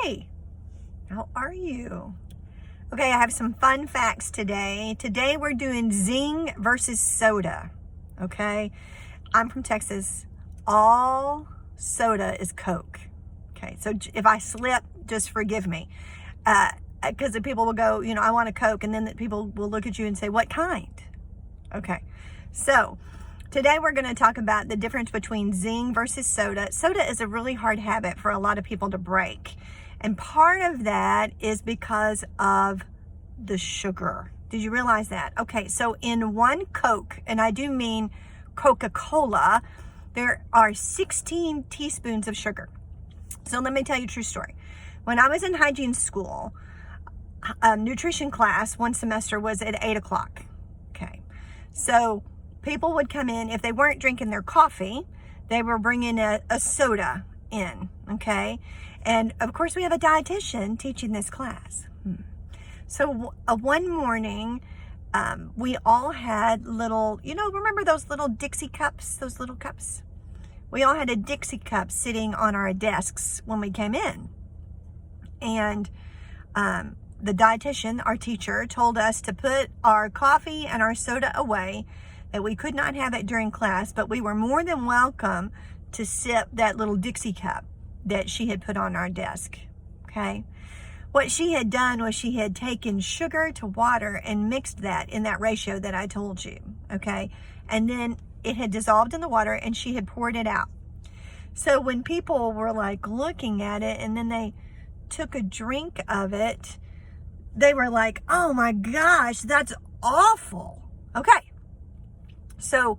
Hey, how are you? Okay, I have some fun facts today. Today we're doing Zyng versus soda. Okay, I'm from Texas. All soda is Coke. Okay, so if I slip, just forgive me. Because the people will go, I want a Coke, and then the people will look at you and say, what kind? Okay, so today we're going to talk about the difference between Zyng versus soda. Soda is a really hard habit for a lot of people to break. And part of that is because of the sugar. Did you realize that? Okay, so in one Coke, and I do mean Coca-Cola, there are 16 teaspoons of sugar. So let me tell you a true story. When I was in hygiene school, nutrition class one semester was at 8 o'clock. Okay, so people would come in. If they weren't drinking their coffee, they were bringing a soda in, okay? And of course, we have a dietitian teaching this class. So one morning, we all had little, remember those little Dixie cups, those little cups? We all had a Dixie cup sitting on our desks when we came in. And the dietitian, our teacher, told us to put our coffee and our soda away, that we could not have it during class, but we were more than welcome to sip that little Dixie cup that she had put on our desk, okay? What she had done was she had taken sugar to water and mixed that in that ratio that I told you, okay? And then it had dissolved in the water and she had poured it out. So when people were like looking at it and then they took a drink of it, they were like, oh my gosh, that's awful. Okay, so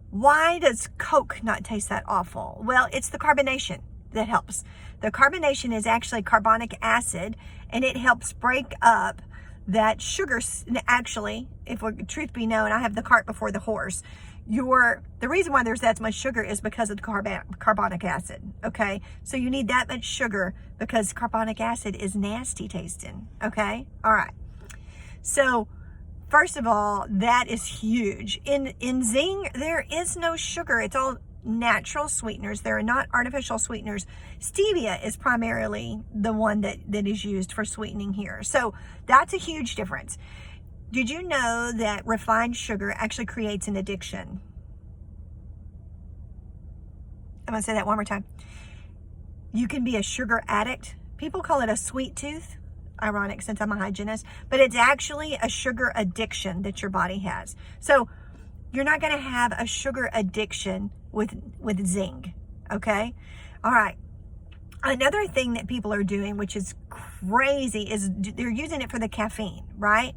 why does Coke not taste that awful? Well, it's the carbonation that helps. The carbonation is actually carbonic acid, and it helps break up that sugar. Actually, if we're, truth be known, I have the cart before the horse. The reason why there's that much sugar is because of the carbonic acid, okay? So you need that much sugar because carbonic acid is nasty tasting, okay? All right. So first of all, that is huge. In Zyng, there is no sugar. It's all natural sweeteners. There are not artificial sweeteners. Stevia is primarily the one that is used for sweetening here. So that's a huge difference. Did you know that refined sugar actually creates an addiction? I'm going to say that one more time. You can be a sugar addict. People call it a sweet tooth. Ironic since I'm a hygienist, but it's actually a sugar addiction that your body has. So you're not going to have a sugar addiction with Zyng, okay? All right. Another thing that people are doing, which is crazy, is they're using it for the caffeine, right?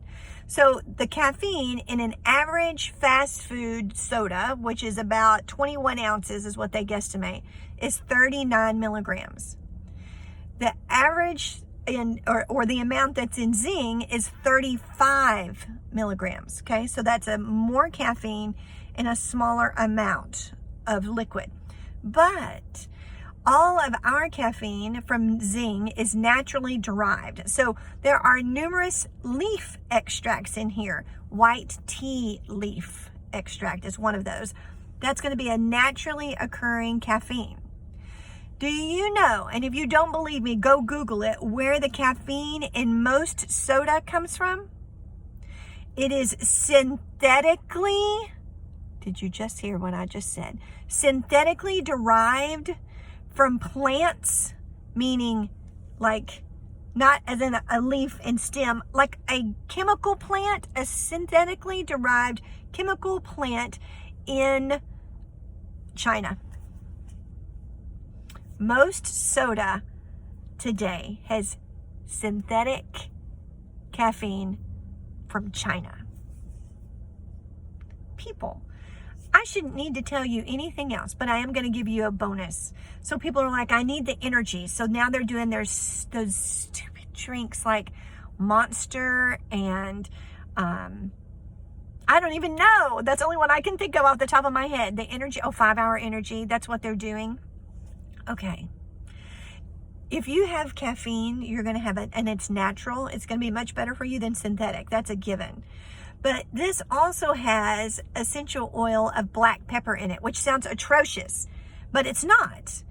So the caffeine in an average fast food soda, which is about 21 ounces is what they guesstimate, is 39 milligrams. The average or the amount that's in Zyng is 35 milligrams, okay? So that's a more caffeine in a smaller amount of liquid. But all of our caffeine from Zyng is naturally derived. So there are numerous leaf extracts in here. White tea leaf extract is one of those. That's going to be a naturally occurring caffeine. Do you know, and if you don't believe me, go Google it, where the caffeine in most soda comes from? It is synthetically, did you just hear what I just said? Synthetically derived from plants, meaning like not as in a leaf and stem, like a chemical plant, a synthetically derived chemical plant in China. Most soda today has synthetic caffeine from China. People, I shouldn't need to tell you anything else, but I am going to give you a bonus. So people are like, I need the energy. So now they're doing those stupid drinks like Monster and I don't even know. That's the only one I can think of off the top of my head. The energy, 5-hour energy. That's what they're doing. Okay. If you have caffeine, you're going to have it, and it's natural. It's going to be much better for you than synthetic. That's a given. But this also has essential oil of black pepper in it, which sounds atrocious, but it's not.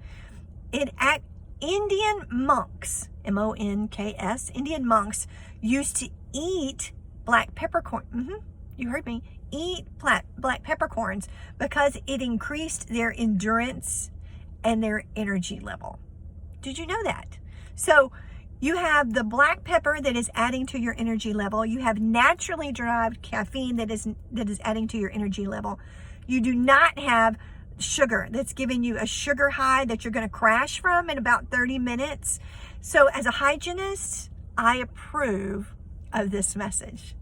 Indian monks, M-O-N-K-S, Indian monks used to eat black peppercorn. You heard me. Eat black peppercorns because it increased their endurance and their energy level. Did you know that? So you have the black pepper that is adding to your energy level. You have naturally derived caffeine that is adding to your energy level. You do not have sugar that's giving you a sugar high that you're going to crash from in about 30 minutes. So as a hygienist, I approve of this message.